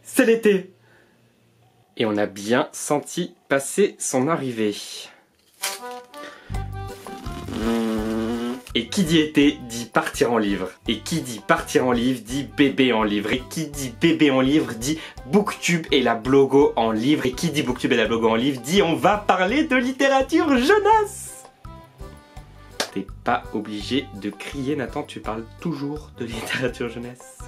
c'est l'été. Et on a bien senti passer son arrivée. Et qui dit été dit partir en livre. Et qui dit partir en livre dit bébé en livre. Et qui dit bébé en livre dit Booktube et la blogo en livre. Et qui dit Booktube et la blogo en livre dit on va parler de littérature jeunesse. T'es pas obligé de crier, Nathan, tu parles toujours de littérature jeunesse.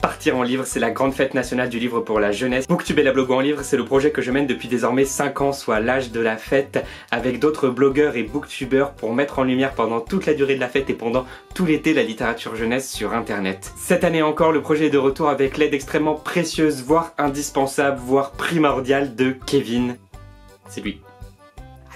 Partir en livre, c'est la grande fête nationale du livre pour la jeunesse. Booktube et la blogo en livre, c'est le projet que je mène depuis désormais 5 ans, soit l'âge de la fête, avec d'autres blogueurs et booktubeurs pour mettre en lumière pendant toute la durée de la fête et pendant tout l'été la littérature jeunesse sur internet. Cette année encore, le projet est de retour avec l'aide extrêmement précieuse, voire indispensable, voire primordiale de Kevin. C'est lui.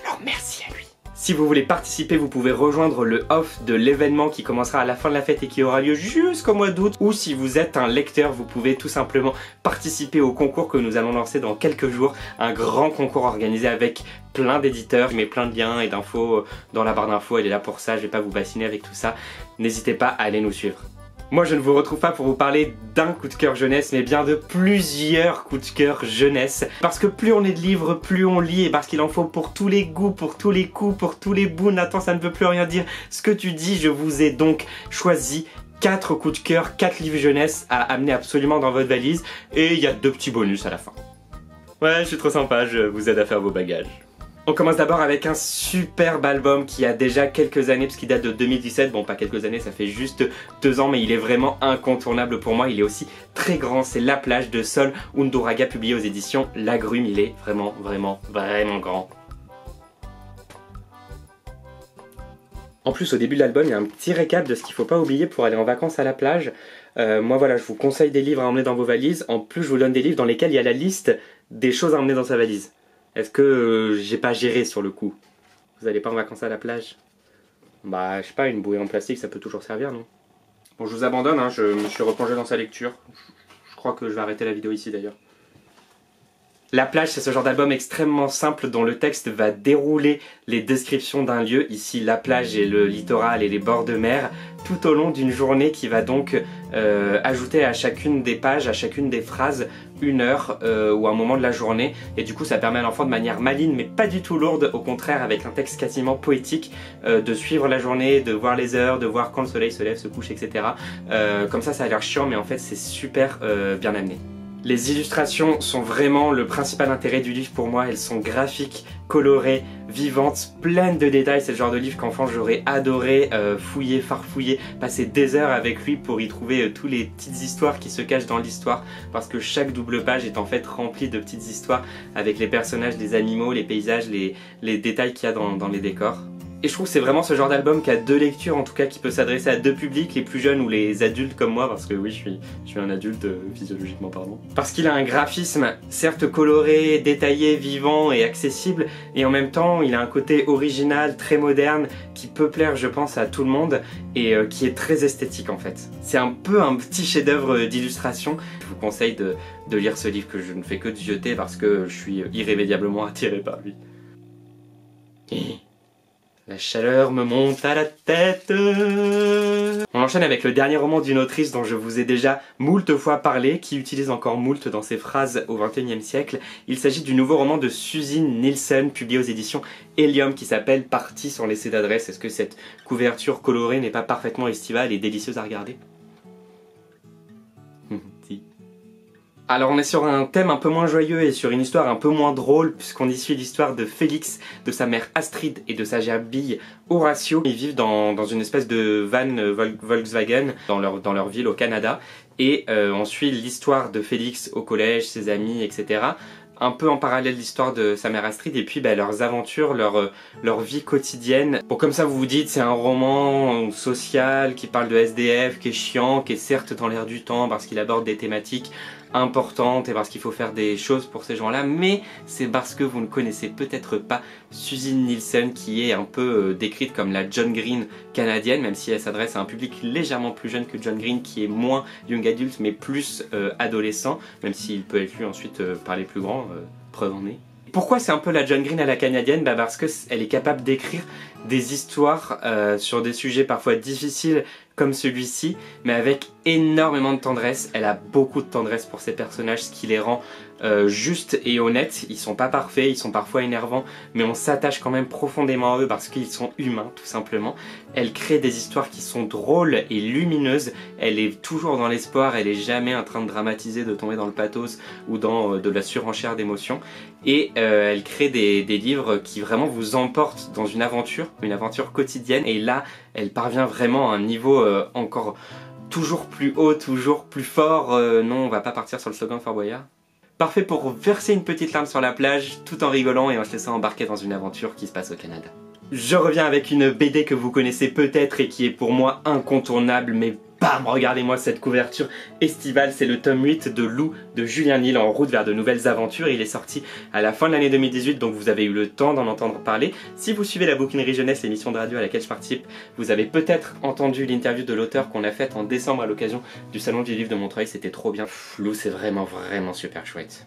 Alors merci à lui. Si vous voulez participer, vous pouvez rejoindre le off de l'événement qui commencera à la fin de la fête et qui aura lieu jusqu'au mois d'août. Ou si vous êtes un lecteur, vous pouvez tout simplement participer au concours que nous allons lancer dans quelques jours. Un grand concours organisé avec plein d'éditeurs. Je mets plein de liens et d'infos dans la barre d'infos, elle est là pour ça, je vais pas vous bassiner avec tout ça. N'hésitez pas à aller nous suivre. Moi je ne vous retrouve pas pour vous parler d'un coup de cœur jeunesse, mais bien de plusieurs coups de cœur jeunesse. Parce que plus on est de livres, plus on lit, et parce qu'il en faut pour tous les goûts, pour tous les coups, pour tous les bouts. Nathan, ça ne veut plus rien dire ce que tu dis, je vous ai donc choisi 4 coups de cœur, 4 livres jeunesse à amener absolument dans votre valise. Et il y a 2 petits bonus à la fin. Ouais, je suis trop sympa, je vous aide à faire vos bagages. On commence d'abord avec un superbe album qui a déjà quelques années, parce qu'il date de 2017, bon pas quelques années, ça fait juste 2 ans, mais il est vraiment incontournable pour moi, il est aussi très grand, c'est La Plage de Sol Undurraga, publié aux éditions Lagrume, il est vraiment grand. En plus, au début de l'album, il y a un petit récap de ce qu'il ne faut pas oublier pour aller en vacances à la plage. Moi voilà, je vous conseille des livres à emmener dans vos valises, en plus je vous donne des livres dans lesquels il y a la liste des choses à emmener dans sa valise. Est-ce que j'ai pas géré sur le coup? Vous allez pas en vacances à la plage? Bah, je sais pas, une bouée en plastique, ça peut toujours servir, non? Bon, je vous abandonne, hein, je me suis replongé dans sa lecture. Je crois que je vais arrêter la vidéo ici, d'ailleurs. La plage, c'est ce genre d'album extrêmement simple dont le texte va dérouler les descriptions d'un lieu, ici la plage et le littoral et les bords de mer, tout au long d'une journée qui va donc ajouter à chacune des pages, à chacune des phrases, 1 heure ou un moment de la journée. Et du coup ça permet à l'enfant de manière maligne mais pas du tout lourde, au contraire avec un texte quasiment poétique, de suivre la journée, de voir les heures, de voir quand le soleil se lève, se couche, etc. Comme ça a l'air chiant mais en fait c'est super bien amené. Les illustrations sont vraiment le principal intérêt du livre pour moi, elles sont graphiques, colorées, vivantes, pleines de détails. C'est le genre de livre qu'enfant j'aurais adoré fouiller, farfouiller, passer des heures avec lui pour y trouver toutes les petites histoires qui se cachent dans l'histoire, parce que chaque double page est en fait remplie de petites histoires avec les personnages, les animaux, les paysages, les détails qu'il y a dans les décors. Et je trouve que c'est vraiment ce genre d'album qui a 2 lectures, en tout cas qui peut s'adresser à 2 publics, les plus jeunes ou les adultes comme moi, parce que oui, je suis un adulte physiologiquement parlant. Parce qu'il a un graphisme certes coloré, détaillé, vivant et accessible, et en même temps il a un côté original, très moderne, qui peut plaire je pense à tout le monde, et qui est très esthétique en fait. C'est un peu un petit chef-d'œuvre d'illustration. Je vous conseille de lire ce livre que je ne fais que de jeter parce que je suis irrémédiablement attiré par lui. La chaleur me monte à la tête. On enchaîne avec le dernier roman d'une autrice dont je vous ai déjà moult fois parlé, qui utilise encore moult dans ses phrases au XXIe siècle. Il s'agit du nouveau roman de Suzine Nielsen, publié aux éditions Helium, qui s'appelle Partie sans laisser d'adresse. Est-ce que cette couverture colorée n'est pas parfaitement estivale et délicieuse à regarder? Si. Alors on est sur un thème un peu moins joyeux et sur une histoire un peu moins drôle, puisqu'on y suit l'histoire de Félix, de sa mère Astrid et de sa gerbille Horatio. Ils vivent dans une espèce de van Volkswagen dans leur ville au Canada, et on suit l'histoire de Félix au collège, ses amis, etc. Un peu en parallèle l'histoire de sa mère Astrid, et puis leurs aventures, leur vie quotidienne. Bon, comme ça vous vous dites, c'est un roman social qui parle de SDF, qui est chiant, qui est certes dans l'air du temps parce qu'il aborde des thématiques importantes et parce qu'il faut faire des choses pour ces gens-là, mais c'est parce que vous ne connaissez peut-être pas Suzine Nielsen, qui est un peu décrite comme la John Green canadienne, même si elle s'adresse à un public légèrement plus jeune que John Green, qui est moins young adult mais plus adolescent, même s'il peut être lu ensuite par les plus grands, preuve en est. Pourquoi c'est un peu la John Green à la canadienne? Parce qu'elle est capable d'écrire des histoires sur des sujets parfois difficiles, comme celui-ci, mais avec énormément de tendresse. Elle a beaucoup de tendresse pour ses personnages, ce qui les rend justes et honnêtes. Ils sont pas parfaits, ils sont parfois énervants, mais on s'attache quand même profondément à eux parce qu'ils sont humains, tout simplement. Elle crée des histoires qui sont drôles et lumineuses. Elle est toujours dans l'espoir, elle est jamais en train de dramatiser, de tomber dans le pathos ou dans de la surenchère d'émotions. Et elle crée des livres qui vraiment vous emportent dans une aventure quotidienne. Et là, elle parvient vraiment à un niveau encore toujours plus haut, toujours plus fort. Non, on va pas partir sur le slogan Fort Boyard. Parfait pour verser une petite larme sur la plage tout en rigolant et en se laissant embarquer dans une aventure qui se passe au Canada. Je reviens avec une BD que vous connaissez peut-être et qui est pour moi incontournable, mais bam, regardez-moi cette couverture estivale, c'est le tome 8 de Lou de Julien Nil, En route vers de nouvelles aventures. Il est sorti à la fin de l'année 2018, donc vous avez eu le temps d'en entendre parler. Si vous suivez la bouquinerie jeunesse, l'émission de radio à laquelle je participe, vous avez peut-être entendu l'interview de l'auteur qu'on a faite en décembre à l'occasion du salon du livre de Montreuil, c'était trop bien. Lou, c'est vraiment super chouette.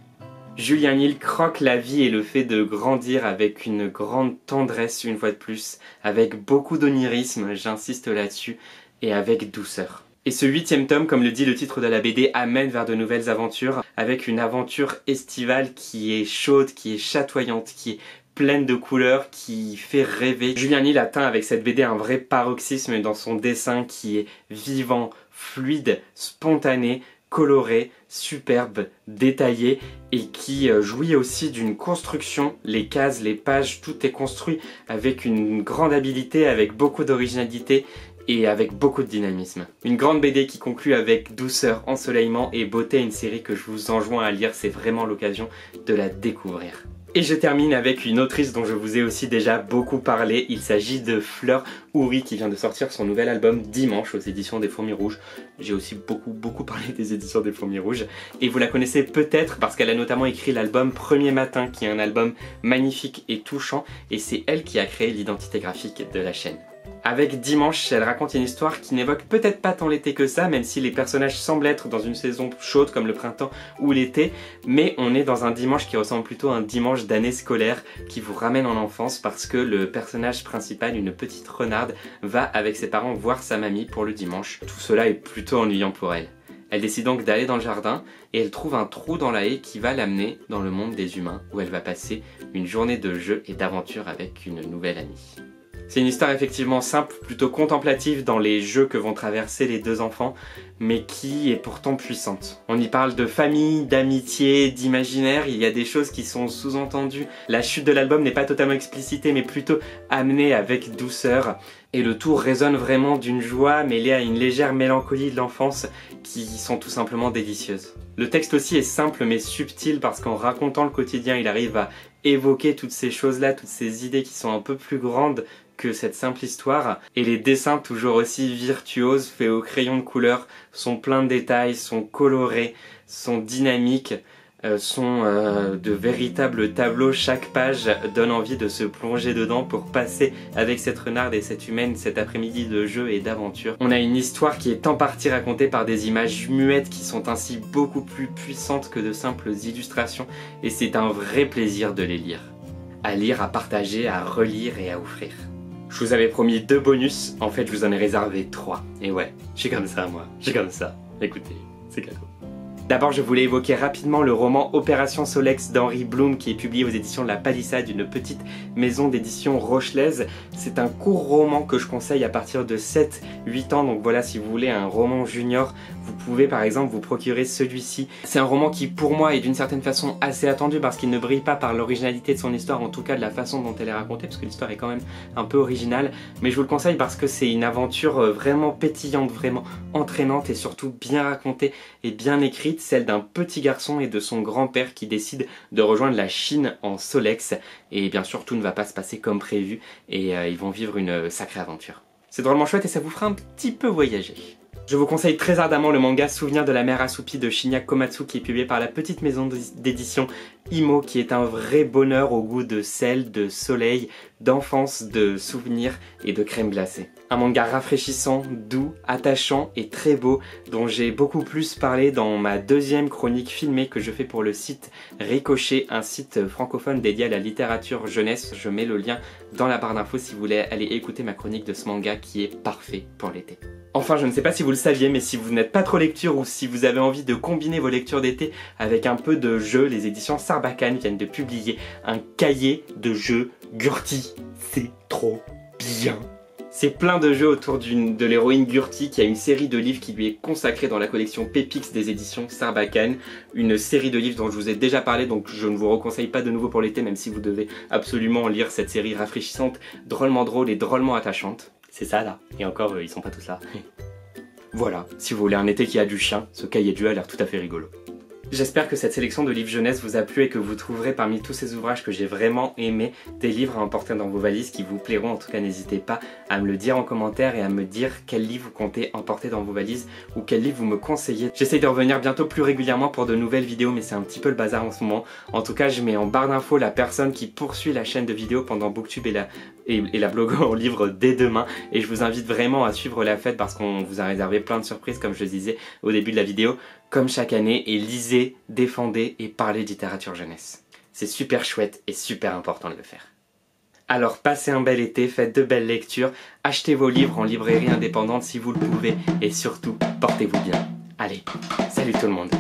Julien Nil croque la vie et le fait de grandir avec une grande tendresse une fois de plus, avec beaucoup d'onirisme, j'insiste là-dessus, et avec douceur. Et ce 8e tome, comme le dit le titre de la BD, amène vers de nouvelles aventures, avec une aventure estivale qui est chaude, qui est chatoyante, qui est pleine de couleurs, qui fait rêver. Julien Nil atteint avec cette BD un vrai paroxysme dans son dessin qui est vivant, fluide, spontané, coloré, superbe, détaillé et qui jouit aussi d'une construction. Les cases, les pages, tout est construit avec une grande habileté, avec beaucoup d'originalité et avec beaucoup de dynamisme. Une grande BD qui conclut avec douceur, ensoleillement et beauté, une série que je vous enjoins à lire, c'est vraiment l'occasion de la découvrir. Et je termine avec une autrice dont je vous ai aussi déjà beaucoup parlé. Il s'agit de Fleur Houry qui vient de sortir son nouvel album dimanche aux éditions des Fourmis Rouges. J'ai aussi beaucoup parlé des éditions des Fourmis Rouges. Et vous la connaissez peut-être parce qu'elle a notamment écrit l'album Premier Matin qui est un album magnifique et touchant. Et c'est elle qui a créé l'identité graphique de la chaîne. Avec Dimanche, elle raconte une histoire qui n'évoque peut-être pas tant l'été que ça, même si les personnages semblent être dans une saison chaude comme le printemps ou l'été, mais on est dans un dimanche qui ressemble plutôt à un dimanche d'année scolaire qui vous ramène en enfance parce que le personnage principal, une petite renarde, va avec ses parents voir sa mamie pour le dimanche. Tout cela est plutôt ennuyant pour elle. Elle décide donc d'aller dans le jardin et elle trouve un trou dans la haie qui va l'amener dans le monde des humains où elle va passer une journée de jeu et d'aventure avec une nouvelle amie. C'est une histoire effectivement simple, plutôt contemplative dans les jeux que vont traverser les deux enfants, mais qui est pourtant puissante. On y parle de famille, d'amitié, d'imaginaire, il y a des choses qui sont sous-entendues. La chute de l'album n'est pas totalement explicitée, mais plutôt amenée avec douceur. Et le tout résonne vraiment d'une joie mêlée à une légère mélancolie de l'enfance qui sont tout simplement délicieuses. Le texte aussi est simple mais subtil parce qu'en racontant le quotidien, il arrive à évoquer toutes ces choses-là, toutes ces idées qui sont un peu plus grandes que cette simple histoire. Et les dessins, toujours aussi virtuoses, faits au crayon de couleur, sont pleins de détails, sont colorés, sont dynamiques, sont de véritables tableaux. Chaque page donne envie de se plonger dedans pour passer avec cette renarde et cette humaine cet après-midi de jeu et d'aventure. On a une histoire qui est en partie racontée par des images muettes qui sont ainsi beaucoup plus puissantes que de simples illustrations et c'est un vrai plaisir de les lire. À lire, à partager, à relire et à offrir. Je vous avais promis 2 bonus, en fait je vous en ai réservé 3. Et ouais, je suis comme ça moi, je suis comme ça. Écoutez, c'est cadeau. D'abord, je voulais évoquer rapidement le roman Opération Solex d'Henri Blum qui est publié aux éditions de La Palissade, une petite maison d'édition rochelaise. C'est un court roman que je conseille à partir de 7-8 ans, donc voilà, si vous voulez un roman junior, vous pouvez par exemple vous procurer celui-ci. C'est un roman qui pour moi est d'une certaine façon assez attendu parce qu'il ne brille pas par l'originalité de son histoire, en tout cas de la façon dont elle est racontée, parce que l'histoire est quand même un peu originale, mais je vous le conseille parce que c'est une aventure vraiment pétillante, vraiment entraînante et surtout bien racontée et bien écrite, celle d'un petit garçon et de son grand-père qui décident de rejoindre la Chine en Solex et bien sûr tout ne va pas se passer comme prévu et ils vont vivre une sacrée aventure. C'est drôlement chouette et ça vous fera un petit peu voyager. Je vous conseille très ardemment le manga Souvenir de la mer assoupie de Shinya Komatsu qui est publié par la petite maison d'édition Imo, qui est un vrai bonheur au goût de sel, de soleil, d'enfance, de souvenirs et de crème glacée. Un manga rafraîchissant, doux, attachant et très beau dont j'ai beaucoup plus parlé dans ma 2e chronique filmée que je fais pour le site Ricochet, un site francophone dédié à la littérature jeunesse. Je mets le lien dans la barre d'infos si vous voulez aller écouter ma chronique de ce manga qui est parfait pour l'été. Enfin, je ne sais pas si vous le saviez, mais si vous n'êtes pas trop lecture ou si vous avez envie de combiner vos lectures d'été avec un peu de jeu, les éditions Sarbacane viennent de publier un cahier de jeux Gurti. C'est trop bien. C'est plein de jeux autour de l'héroïne Gurti qui a une série de livres qui lui est consacrée dans la collection Pépix des éditions Sarbacane. Une série de livres dont je vous ai déjà parlé, donc je ne vous reconseille pas de nouveau pour l'été, même si vous devez absolument lire cette série rafraîchissante, drôlement drôle et drôlement attachante. C'est ça là, et encore ils sont pas tous là. Voilà, si vous voulez un été qui a du chien, ce cahier de jeu a l'air tout à fait rigolo. J'espère que cette sélection de livres jeunesse vous a plu et que vous trouverez parmi tous ces ouvrages que j'ai vraiment aimés des livres à emporter dans vos valises qui vous plairont. En tout cas, n'hésitez pas à me le dire en commentaire et à me dire quel livre vous comptez emporter dans vos valises ou quel livre vous me conseillez. J'essaye de revenir bientôt plus régulièrement pour de nouvelles vidéos, mais c'est un petit peu le bazar en ce moment. En tout cas, je mets en barre d'infos la personne qui poursuit la chaîne de vidéos pendant Booktube et la blog en livre dès demain, et je vous invite vraiment à suivre la fête parce qu'on vous a réservé plein de surprises comme je le disais au début de la vidéo, comme chaque année, et lisez, défendez et parlez de littérature jeunesse. C'est super chouette et super important de le faire. Alors passez un bel été, faites de belles lectures, achetez vos livres en librairie indépendante si vous le pouvez et surtout portez-vous bien. Allez, salut tout le monde.